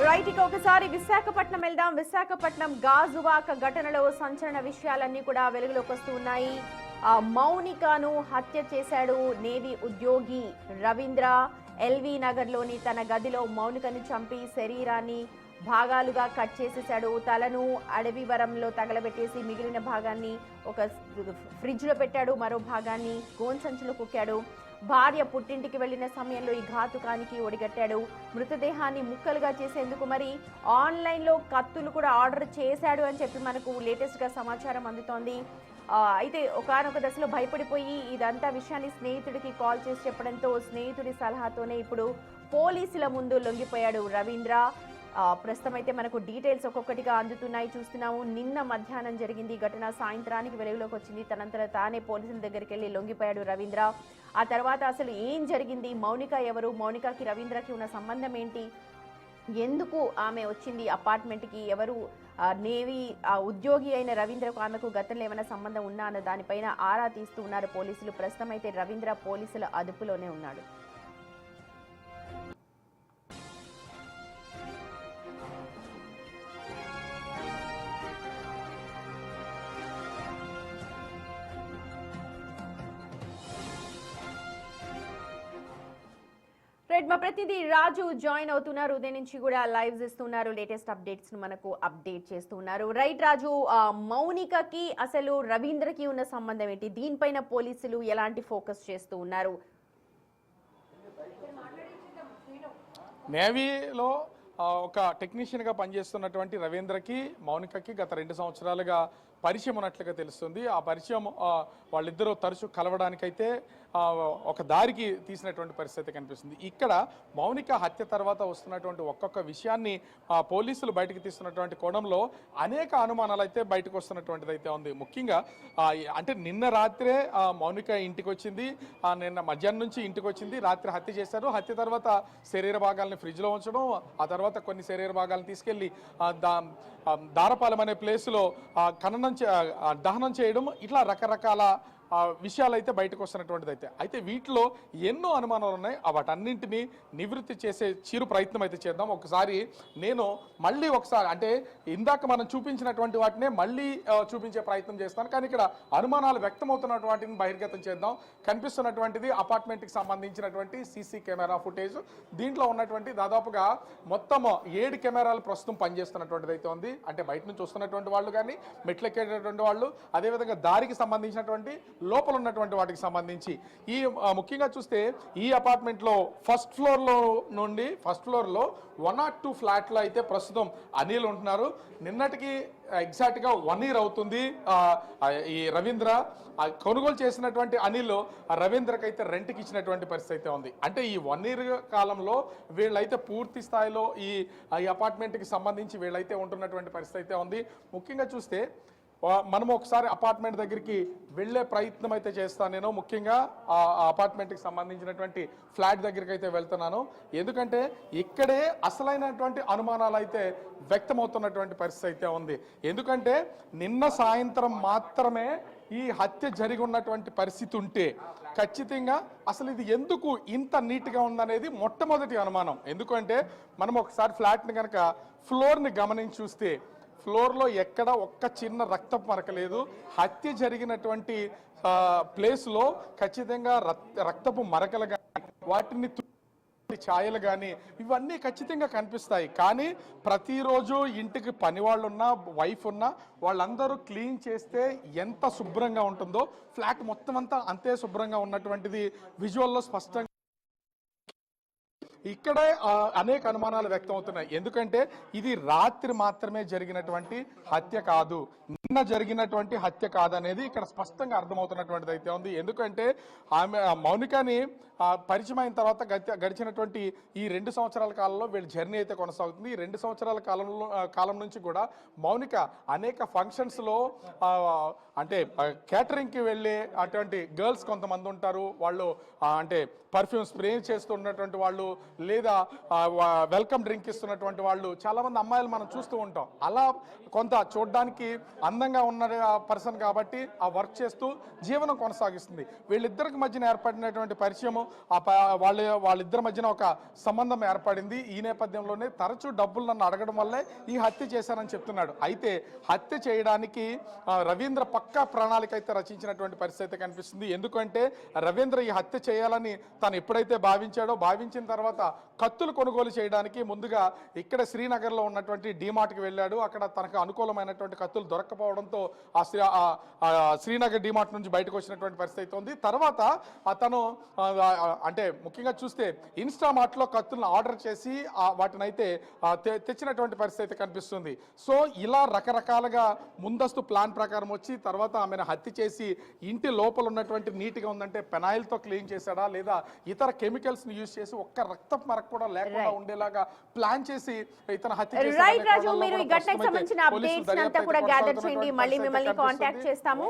Right ఇక ఒకసారి విశాఖపట్నం వెళ్దాం. విశాఖపట్నం గాజువాక ఘటనలో సంచలన విషయాలన్నీ కూడా వెలుగులోకి వస్తూ ఉన్నాయి. మౌనికను హత్య చేశాడు నేవీ ఉద్యోగి రవీంద్ర. ఎల్వి నగర్లోని తన గదిలో మౌనికను చంపి శరీరాన్ని భాగాలుగా కట్ చేసేశాడు. తలను అడవివరంలో తగలబెట్టేసి మిగిలిన భాగాన్ని ఒక ఫ్రిడ్జ్లో పెట్టాడు, మరో భాగాన్ని గోన్సంచులో కుక్కాడు. భార్య పుట్టింటికి వెళ్లిన సమయంలో ఈ ఘాతుకానికి ఒడిగట్టాడు. మృతదేహాన్ని ముక్కలుగా చేసేందుకు మరి ఆన్లైన్లో కత్తులు కూడా ఆర్డర్ చేశాడు అని చెప్పి మనకు లేటెస్ట్గా సమాచారం అందుతోంది. అయితే ఒకానొక దశలో భయపడిపోయి ఇదంతా విషయాన్ని స్నేహితుడికి కాల్ చేసి చెప్పడంతో స్నేహితుడి సలహాతోనే ఇప్పుడు పోలీసుల ముందు లొంగిపోయాడు రవీంద్ర. ప్రస్తుతం అయితే మనకు డీటెయిల్స్ ఒక్కొక్కటిగా అందుతున్నాయి, చూస్తున్నాము. నిన్న మధ్యాహ్నం జరిగింది ఘటన, సాయంత్రానికి వెలుగులోకి వచ్చింది. తనంతట తానే పోలీసుల దగ్గరికి వెళ్ళి లొంగిపోయాడు రవీంద్ర. ఆ తర్వాత అసలు ఏం జరిగింది, మౌనిక ఎవరు, మౌనికకి రవీంద్రకి ఉన్న సంబంధం ఏంటి, ఎందుకు ఆమె వచ్చింది అపార్ట్మెంట్కి, ఎవరు నేవీ ఉద్యోగి అయిన రవీంద్రకు ఆమెకు గతంలో ఏమైనా సంబంధం ఉన్నా అన్న దానిపైన ఆరా తీస్తూ ఉన్నారు పోలీసులు. ప్రస్తుతం అయితే రవీంద్ర పోలీసుల అదుపులోనే ఉన్నాడు. రైట్, మా ప్రతినిధి రాజు జాయిన్ అవుతున్నారు. ఉదయం నుంచి కూడా లైవ్స్ ఇస్తున్నారు, లేటెస్ట్ అప్డేట్స్ ను మనకు అప్డేట్ చేస్తున్నారు. రైట్ రాజు, మౌనికకి అసలు రవీంద్రకి ఉన్న సంబంధం ఏంటి, దీనిపైన పోలీసులు ఎలాంటి ఫోకస్ చేస్తూ ఉన్నారు? నేవీలో ఒక టెక్నీషియన్గా పనిచేస్తున్నటువంటి రవీంద్రకి మౌనికకి గత 2 సంవత్సరాలుగా పరిచయం ఉన్నట్లుగా తెలుస్తుంది. ఆ పరిచయం వాళ్ళిద్దరూ తరచూ కలవడానికైతే ఒక దారికి తీసినటువంటి పరిస్థితి కనిపిస్తుంది. ఇక్కడ మౌనిక హత్య తర్వాత వస్తున్నటువంటి ఒక్కొక్క విషయాన్ని పోలీసులు బయటకు తీస్తున్నటువంటి కోణంలో అనేక అనుమానాలు అయితే బయటకు వస్తున్నటువంటిది అయితే ఉంది. ముఖ్యంగా అంటే నిన్న రాత్రే మౌనిక ఇంటికి వచ్చింది, నిన్న మధ్యాహ్నం నుంచి ఇంటికి వచ్చింది, రాత్రి హత్య చేశారు. హత్య తర్వాత శరీర భాగాలని ఫ్రిడ్జ్లో ఉంచడం, ఆ తర్వాత కొన్ని శరీర భాగాలను తీసుకెళ్లి దారపాలెం అనే ప్లేస్లో దహనం చేయడం, ఇట్లా రకరకాల విషయాలు అయితే బయటకు వస్తున్నటువంటిది అయితే వీటిలో ఎన్నో అనుమానాలు ఉన్నాయి. వాటన్నింటినీ నివృత్తి చేసే చిరు ప్రయత్నం అయితే చేద్దాం. ఒకసారి నేను మళ్ళీ అంటే ఇందాక మనం చూపించినటువంటి వాటినే మళ్ళీ చూపించే ప్రయత్నం చేస్తాను, కానీ ఇక్కడ అనుమానాలు వ్యక్తమవుతున్నటువంటి వాటిని బహిర్గతం చేద్దాం. కనిపిస్తున్నటువంటిది అపార్ట్మెంట్కి సంబంధించినటువంటి సీసీ కెమెరా ఫుటేజ్. దీంట్లో ఉన్నటువంటి దాదాపుగా మొత్తం 7 కెమెరాలు ప్రస్తుతం పనిచేస్తున్నటువంటిది అయితే ఉంది. అంటే బయట నుంచి వస్తున్నటువంటి వాళ్ళు కానీ, మెట్లెక్కేటటువంటి వాళ్ళు, అదేవిధంగా దారికి సంబంధించినటువంటి లోపల ఉన్నటువంటి వాటికి సంబంధించి ఈ ముఖ్యంగా చూస్తే ఈ అపార్ట్మెంట్లో ఫస్ట్ ఫ్లోర్లో 102 ఫ్లాట్లో అయితే ప్రస్తుతం అనిల్ ఉంటున్నారు. నిన్నటికి ఎగ్జాక్ట్గా 1 year అవుతుంది. ఈ రవీంద్ర కొనుగోలు చేసినటువంటి అనిల్ రవీంద్రకి అయితే రెంట్కి ఇచ్చినటువంటి పరిస్థితి అయితే ఉంది. అంటే ఈ 1 year కాలంలో వీళ్ళైతే పూర్తి స్థాయిలో ఈ అపార్ట్మెంట్కి సంబంధించి వీళ్ళైతే ఉంటున్నటువంటి పరిస్థితి అయితే ఉంది. ముఖ్యంగా చూస్తే మనం ఒకసారి అపార్ట్మెంట్ దగ్గరికి వెళ్ళే ప్రయత్నం అయితే చేస్తాను. నేను ముఖ్యంగా ఆ అపార్ట్మెంట్కి సంబంధించినటువంటి ఫ్లాట్ దగ్గరికి అయితే వెళ్తున్నాను, ఎందుకంటే ఇక్కడే అసలైనటువంటి అనుమానాలు అయితే వ్యక్తమవుతున్నటువంటి పరిస్థితి అయితే ఉంది. ఎందుకంటే నిన్న సాయంత్రం మాత్రమే ఈ హత్య జరిగి ఉన్నటువంటి పరిస్థితి ఉంటే ఖచ్చితంగా అసలు ఇది ఎందుకు ఇంత నీట్గా ఉందనేది మొట్టమొదటి అనుమానం. ఎందుకంటే మనం ఒకసారి ఫ్లాట్ని కనుక ఫ్లోర్ని గమనించి చూస్తే ఫ్లోర్లో ఎక్కడ ఒక్క చిన్న రక్తపు మరక లేదు. హత్య జరిగినటువంటి ప్లేస్లో ఖచ్చితంగా రక్తపు మరకలు కానీ, వాటిని ఛాయలు కానీ ఇవన్నీ ఖచ్చితంగా కనిపిస్తాయి. కానీ ప్రతిరోజు ఇంటికి పని వాళ్ళు ఉన్నా, వైఫ్ ఉన్నా, వాళ్ళందరూ క్లీన్ చేస్తే ఎంత శుభ్రంగా ఉంటుందో ఫ్లాట్ మొత్తం అంతా అంతే శుభ్రంగా ఉన్నటువంటిది విజువల్లో స్పష్టంగా. ఇక్కడే అనేక అనుమానాలు వ్యక్తం అవుతున్నాయి. ఎందుకంటే ఇది రాత్రి మాత్రమే జరిగినటువంటి హత్య కాదు, నిన్న జరిగినటువంటి హత్య కాదనేది ఇక్కడ స్పష్టంగా అర్థమవుతున్నటువంటిది అయితే ఉంది. ఎందుకంటే ఆమె మౌనికని పరిచయం అయిన తర్వాత గడిచినటువంటి ఈ 2 సంవత్సరాల కాలంలో వీళ్ళ జర్నీ అయితే కొనసాగుతుంది. ఈ 2 సంవత్సరాల కాలం నుంచి కూడా మౌనిక అనేక ఫంక్షన్స్లో అంటే కేటరింగ్కి వెళ్ళే అటువంటి గర్ల్స్ కొంతమంది ఉంటారు. వాళ్ళు అంటే పర్ఫ్యూమ్ స్ప్రే చేస్తున్నటువంటి వాళ్ళు, లేదా వెల్కమ్ డ్రింక్ ఇస్తున్నటువంటి వాళ్ళు చాలామంది అమ్మాయిలు మనం చూస్తూ ఉంటాం. అలా కొంత చూడడానికి అందం అందంగా ఉన్న పర్సన్ కాబట్టి ఆ వర్క్ చేస్తూ జీవనం కొనసాగిస్తుంది. వీళ్ళిద్దరికి మధ్యన ఏర్పడినటువంటి పరిచయం వాళ్ళిద్దరి మధ్యన ఒక సంబంధం ఏర్పడింది. ఈ నేపథ్యంలోనే తరచూ డబ్బులు నన్ను అడగడం వల్లే ఈ హత్య చేశానని చెప్తున్నాడు. అయితే హత్య చేయడానికి రవీంద్ర పక్కా ప్రణాళిక అయితే రచించినటువంటి పరిస్థితి అయితే కనిపిస్తుంది. ఎందుకంటే రవీంద్ర ఈ హత్య చేయాలని తను ఎప్పుడైతే భావించిన తర్వాత కత్తులు కొనుగోలు చేయడానికి ముందుగా ఇక్కడ శ్రీనగర్లో ఉన్నటువంటి డీమార్ట్కి వెళ్ళాడు. అక్కడ తనకు అనుకూలమైనటువంటి కత్తులు దొరక్కపోవడంతో శ్రీనగర్ డీమార్ట్ నుంచి బయటకు వచ్చినటువంటి పరిస్థితి ఉంది. తర్వాత అతను అంటే ముఖ్యంగా చూస్తే ఇన్స్టామార్ట్లో కత్తులను ఆర్డర్ చేసి వాటిని అయితే తెచ్చినటువంటి పరిస్థితి కనిపిస్తుంది. సో ఇలా రకరకాలుగా ముందస్తు ప్లాన్ ప్రకారం వచ్చి తర్వాత ఆమెను హత్య చేసి ఇంటి లోపల ఉన్నటువంటి నీట్గా ఉందంటే పెనాయిల్తో క్లీన్ చేశాడా లేదా ఇతర కెమికల్స్ని యూజ్ చేసి ఒక్క రక్త మరక కూడా లేకుండా ఉండేలాగా ప్లాన్ చేసి ఇతను హత్య రైట్ రాజు, మీరు ఈ ఘటనకు సంబంధించిన అప్డేట్స్ అంతా కూడా గ్యాదర్ చేయండి, మళ్ళీ మిమ్మల్ని కాంటాక్ట్ చేస్తాము.